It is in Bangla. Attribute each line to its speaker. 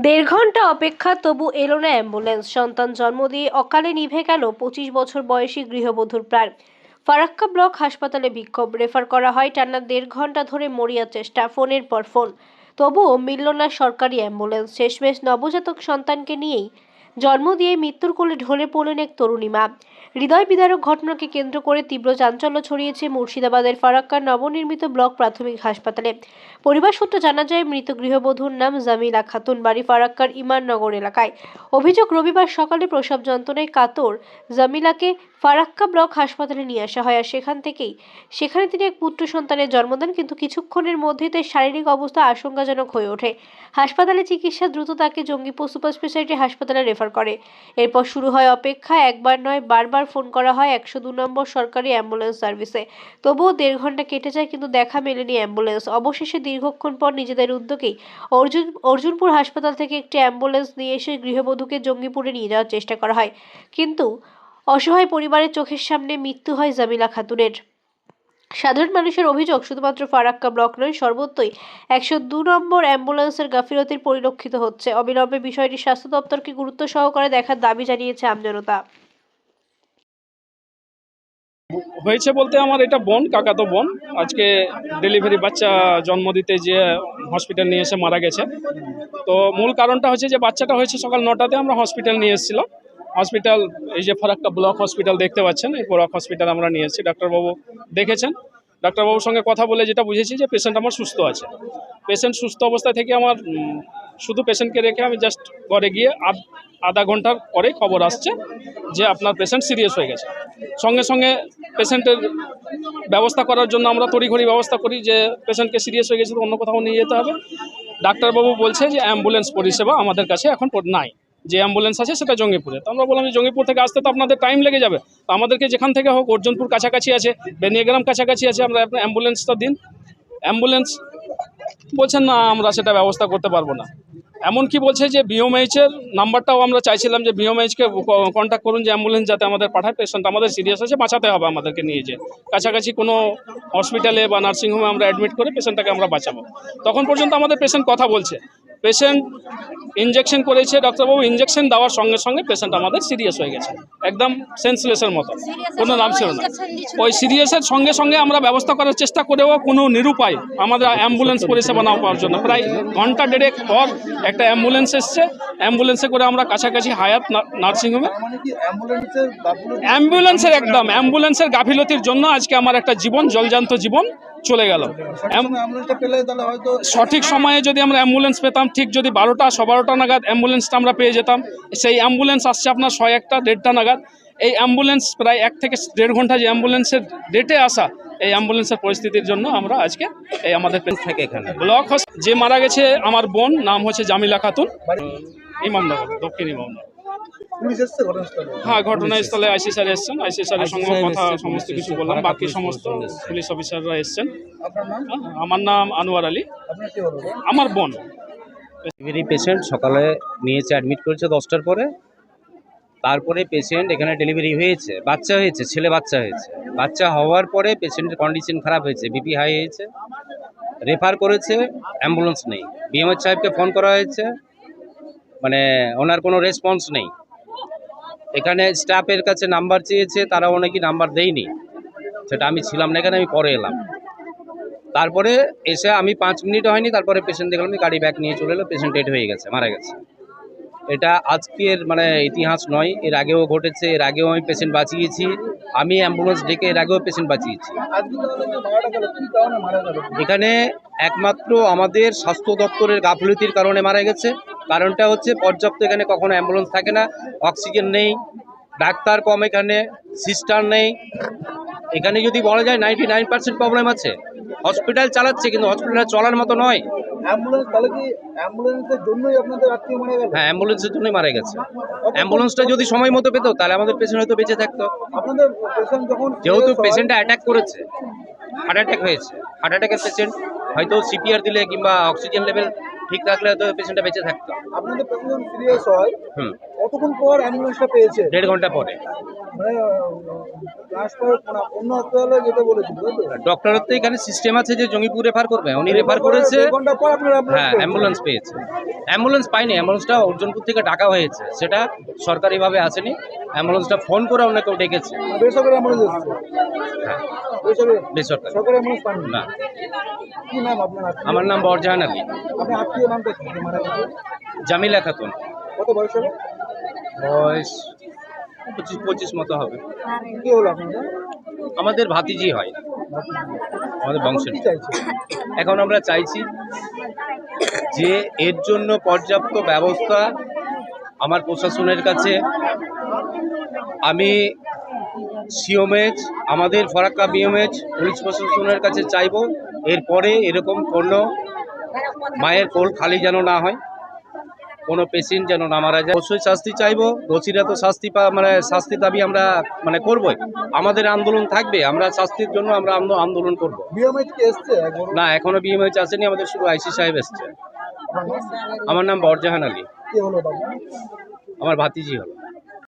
Speaker 1: দেড় ঘন্টা অপেক্ষা, তবু এলো না অ্যাম্বুলেন্স। সন্তান জন্ম দিয়ে অকালে নিভে গেল 25 বছর বয়সী গৃহবধূর প্রাণ। ফারাক্কা ব্লক হাসপাতালে বিক্ষোভ, রেফার করা হয়। টানা দেড় ঘন্টা ধরে মরিয়া চেষ্টা, ফোনের পর ফোন, তবুও মিলল না সরকারি অ্যাম্বুলেন্স। শেষমেশ নবজাতক সন্তানকে নিয়েই জন্ম দিয়ে মৃত্যুর কোলে ঢলে পড়লেন এক তরুণী মা। হৃদয় বিদারক ঘটনাকে কেন্দ্র করে তীব্র চাঞ্চল্য ছড়িয়েছে মুর্শিদাবাদের ফারাক্কার নবনির্মিত ব্লক প্রাথমিক হাসপাতালে। পরিবার সূত্রে জানা যায়, মৃত গৃহবধূর নাম জামিলা খাতুন, বাড়ি ফারাক্কার ইমাননগর এলাকায়। অভিযোগ, রবিবার সকালে প্রসব যন্ত্রণায় কাতর জামিলাকে ফারাক্কা ব্লক হাসপাতালে নিয়ে আসা হয়। আর সেখানে তিনি এক পুত্র সন্তানের জন্ম দেন, কিন্তু কিছুক্ষণের মধ্যেই তার শারীরিক অবস্থা আশঙ্কাজনক হয়ে ওঠে। হাসপাতালে চিকিৎসা দ্রুত তাকে জঙ্গিপুর সুপার স্পেশালিটি হাসপাতালে রেফার করে। এরপর শুরু হয় অপেক্ষা। একবার নয়, বারবার ফোন করা হয় 102 নম্বর সরকারি অ্যাম্বুলেন্স সার্ভিসে, তবুও দেড় ঘন্টা কেটে যায়, কিন্তু দেখা মেলেনি অ্যাম্বুলেন্স। অবশেষে দীর্ঘক্ষণ পর নিজেদের উদ্যোগেই অর্জুনপুর হাসপাতাল থেকে একটি অ্যাম্বুলেন্স নিয়ে এসে গৃহবধূকে জঙ্গিপুরে নিয়ে যাওয়ার চেষ্টা করা হয়, কিন্তু অসহায় পরিবারের চোখের সামনে মৃত্যু হয় জামিলা খাতুনের। সাধারণ মানুষের অভিযোগ, শুধুমাত্র ফারাক্কা ব্লক নয়, সর্বত্রই 102 নম্বর অ্যাম্বুলেন্সের গাফিলতির পরিলক্ষিত হচ্ছে। অবিলম্বে বিষয়টি স্বাস্থ্য দপ্তরকে গুরুত্ব সহকারে দেখার দাবি জানিয়েছে আমজনতা।
Speaker 2: হয়েছে বলতে আমার এটা বোন, কাকাতো বোন। আজকে ডেলিভারি বাচ্চা জন্ম দিতে যে হসপিটাল নিয়ে এসে মারা গেছে। তো মূল কারণটা হচ্ছে যে বাচ্চাটা হয়েছে সকাল 9টাতে, আমরা হসপিটাল নিয়ে এসেছিলাম। হসপিটাল এই যে ফারাক্কা ব্লক হসপিটাল দেখতে পাচ্ছেন, এই ব্লক হসপিটাল আমরা নিয়ে এসেছি। ডাক্তারবাবু দেখেছেন, ডাক্তারবাবুর সঙ্গে কথা বলে যেটা বুঝেছি যে পেশেন্ট আমার সুস্থ আছে। পেশেন্ট সুস্থ অবস্থা থেকে আমার শুধু পেশেন্টকে রেখে আমি জাস্ট ঘরে গিয়ে আধা ঘন্টার পরে খবর আসছে যে আপনার পেশেন্ট সিরিয়াস হয়ে গেছে। সঙ্গে সঙ্গে পেশেন্টের ব্যবস্থা করার জন্য আমরা তড়িঘড়ি ব্যবস্থা করি যে পেশেন্টকে সিরিয়াস হয়ে গেছে তো অন্য কোথাও নিয়ে যেতে হবে। ডাক্তারবাবু বলছে যে অ্যাম্বুলেন্স পরিষেবা আমাদের কাছে এখন নাই, যে অ্যাম্বুলেন্স আছে সেটা জঙ্গিপুরে। তো আমরা বললাম যে জঙ্গিপুর থেকে আসতে তো আপনাদের টাইম লেগে যাবে, তো আমাদেরকে যেখান থেকে হোক, অর্জুনপুর কাছাকাছি আছে, বেনিয়াগ্রাম কাছাকাছি আছে, আমরা আপনার অ্যাম্বুলেন্সটা দিন। অ্যাম্বুলেন্স বলছেন না, আমরা সেটা ব্যবস্থা করতে পারবো না। এমনকি বলছে যে বিওমএইচের নাম্বারটাও আমরা চাইছিলাম যে বিওমএইচকে কন্ট্যাক্ট করুন যে অ্যাম্বুলেন্স যাতে আমাদের পাঠায়, পেশেন্ট আমাদের সিরিয়াস আছে, বাঁচাতে হবে আমাদেরকে নিয়ে যে কাছাকাছি কোনো হসপিটালে বা নার্সিংহোমে আমরা অ্যাডমিট করে পেশেন্টটাকে আমরা বাঁচাবো। তখন পর্যন্ত আমাদের পেশেন্ট কথা বলছে। পেশেন্ট ইনজেকশন করেছে, ডাক্তারবাবু ইনজেকশন দেওয়ার সঙ্গে সঙ্গে পেশেন্ট আমাদের সিরিয়াস হয়ে গেছে, একদম সেন্সলেসের মতো, কোনো নাম ছিল না। ওই সিরিয়াসের সঙ্গে সঙ্গে আমরা ব্যবস্থা করার চেষ্টা করেও কোনো নিরুপায় আমাদের অ্যাম্বুলেন্স পরিষেবা না পাওয়ার জন্য প্রায় ঘন্টা দেড়েক পর একটা অ্যাম্বুলেন্স এসছে। অ্যাম্বুলেন্সে করে আমরা কাছাকাছি হায়াত নার্সিংহোমে, অ্যাম্বুলেন্সের গাফিলতির জন্য আজকে আমার একটা জীবন, জলজান্ত জীবন চলে গেল। সঠিক সময়ে যদি আমরা অ্যাম্বুলেন্স পেতাম, ঠিক যদি 12টা 12:15 নাগাদ অ্যাম্বুলেন্সটা আমরা পেয়ে যেতাম। সেই অ্যাম্বুলেন্স আসছে আপনার 101টা 1:30টা নাগাদ। এই অ্যাম্বুলেন্স প্রায় 1 থেকে 1.5 ঘন্টা যে অ্যাম্বুলেন্সের ডেটে আসা, এই অ্যাম্বুলেন্সের পরিস্থিতির জন্য আমরা আজকে এই আমাদের থাকে এখানে ব্লক যে মারা গেছে আমার বোন, নাম হচ্ছে জামিলা খাতুন, ইমামনগর, দক্ষিণ ইমামনগর। হ্যাঁ, ঘটনাস্থলে আইসি স্যার এসছেন, আইসি স্যারের সঙ্গে কথা সমস্ত কিছু বললাম, বাকি সমস্ত পুলিশ অফিসাররা এসছেন। আমার নাম আনোয়ার আলী, আমার বোন।
Speaker 3: ডেলিভারি পেশেন্ট সকালে নিয়েছে, অ্যাডমিট করেছে 10টার পরে। তারপরে পেশেন্ট এখানে ডেলিভারি হয়েছে, বাচ্চা হয়েছে, ছেলে বাচ্চা হয়েছে। বাচ্চা হওয়ার পরে পেশেন্টের কন্ডিশন খারাপ হয়েছে, বিপি হাই হয়েছে, রেফার করেছে, অ্যাম্বুলেন্স নেই। বিএমএইচ সাহেবকে ফোন করা হয়েছে, মানে ওনার কোনো রেসপন্স নেই। এখানে স্টাফের কাছে নাম্বার চেয়েছে, তারাও নাকি নাম্বার দেয়নি। সেটা আমি ছিলাম না এখানে, আমি পরে এলাম। তারপরে এসে আমি 5 মিনিট হয়নি, তারপরে পেশেন্ট দেখলাম গাড়ি ব্যাক নিয়ে চলে এলো, পেশেন্ট ডেড হয়ে গেছে, মারা গেছে। এটা আজকের ইতিহাস নয়, এর আগেও ঘটেছে, এর আগেও আমি পেশেন্ট বাঁচিয়েছি। আমি অ্যাম্বুলেন্স ডেকে এর আগেও পেশেন্ট বাঁচিয়েছি। এখানে একমাত্র আমাদের স্বাস্থ্য দপ্তরের গাফিলতির কারণে মারা গেছে। কারণটা হচ্ছে পর্যাপ্ত এখানে কখনো অ্যাম্বুলেন্স থাকে না, অক্সিজেন নেই, ডাক্তার কম, এখানে সিস্টার নেই। এখানে যদি বলা যায় 99% প্রবলেম আছে। হসপিটাল চালাচ্ছে, কিন্তু হসপিটাল চলার মতো নয়। হ্যাঁ, অ্যাম্বুলেন্সের জন্যই মারা গেছে। অ্যাম্বুলেন্সটা যদি সময় মতো পেতো তাহলে আমাদের পেশেন্ট হয়তো বেঁচে থাকতো। যেহেতু পেশেন্টটা অ্যাটাক করেছে, হার্ট অ্যাটাক হয়েছে, হার্ট অ্যাটাকের পেশেন্ট হয়তো সিপিআর দিলে কিংবা অক্সিজেন লেভেল ঠিক রাখলে হয়তো পেশেন্টটা বেঁচে থাকতো।
Speaker 4: কতক্ষণ পর অ্যাম্বুলেন্সটা পেয়েছে?
Speaker 3: 1.5 ঘন্টা পরে।
Speaker 4: মানে ট্রান্সফার অন্য হাসপাতালে যেতে বলেছিল, তাই তো?
Speaker 3: ডক্টরের তো এখানে সিস্টেম আছে যে জঙ্গিপুর রেফার করবে, উনি রেফার করেছে।
Speaker 4: 1.5 ঘন্টা পর আপনার
Speaker 3: হ্যাঁ, অ্যাম্বুলেন্স পেয়েছে। অ্যাম্বুলেন্স পাইনি, অ্যাম্বুলেন্সটা অর্জুনপুর থেকে ডাকা হয়েছে, সেটা সরকারিভাবে আসেনি। অ্যাম্বুলেন্সটা ফোন করে অন্য কেউ ডেকেছে।
Speaker 4: বেসরকারি অ্যাম্বুলেন্স এসেছে?
Speaker 3: হ্যাঁ,
Speaker 4: বেসরকারি
Speaker 3: বেসরকারি।
Speaker 4: অ্যাম্বুলেন্স পাননি?
Speaker 3: না,
Speaker 4: কি নাম আপনার আত্মীয়?
Speaker 3: আমার নাম বরজাহান আলী।
Speaker 4: আপনার আত্মীয় নামটা কি যে মারা গেছে?
Speaker 3: জামিলা খাতুন।
Speaker 4: কত বয়স হবে?
Speaker 3: বয়স 25 মতো হবে।
Speaker 4: কি হলো আপনাদের?
Speaker 3: আমাদের ভাতিজি হয়, আমাদের বংশের।
Speaker 4: কি চাইছে?
Speaker 3: এখন আমরা চাইছি যে এর জন্য পর্যাপ্ত ব্যবস্থা আমার প্রশাসনের কাছে। আমি সিওমএইচ, আমাদের ফরাক্কা বিএমএইচ, পুলিশ প্রশাসনের কাছে চাইব এরপরে এরকম কোনো মায়ের কোল খালি যেন না হয়, কোনো পেশেন্ট যেন না মারা যায়। অবশ্যই শাস্তি চাইব, দোষীরা তো শাস্তি দাবি আমরা করবই। আমাদের আন্দোলন থাকবে, আমরা শাস্তির জন্য আমরা আন্দোলন করব।
Speaker 4: বিএমএইচ কি এসছে একবার?
Speaker 3: না, এখনো বিএমএইচ আসেনি, আমাদের শুধু আইসি সাহেব এসছে।
Speaker 4: আপনার নাম?
Speaker 3: আমার নাম বরজাহান আলী,
Speaker 4: কি হলো দাদা?
Speaker 3: আমার ভাতিজি হলো।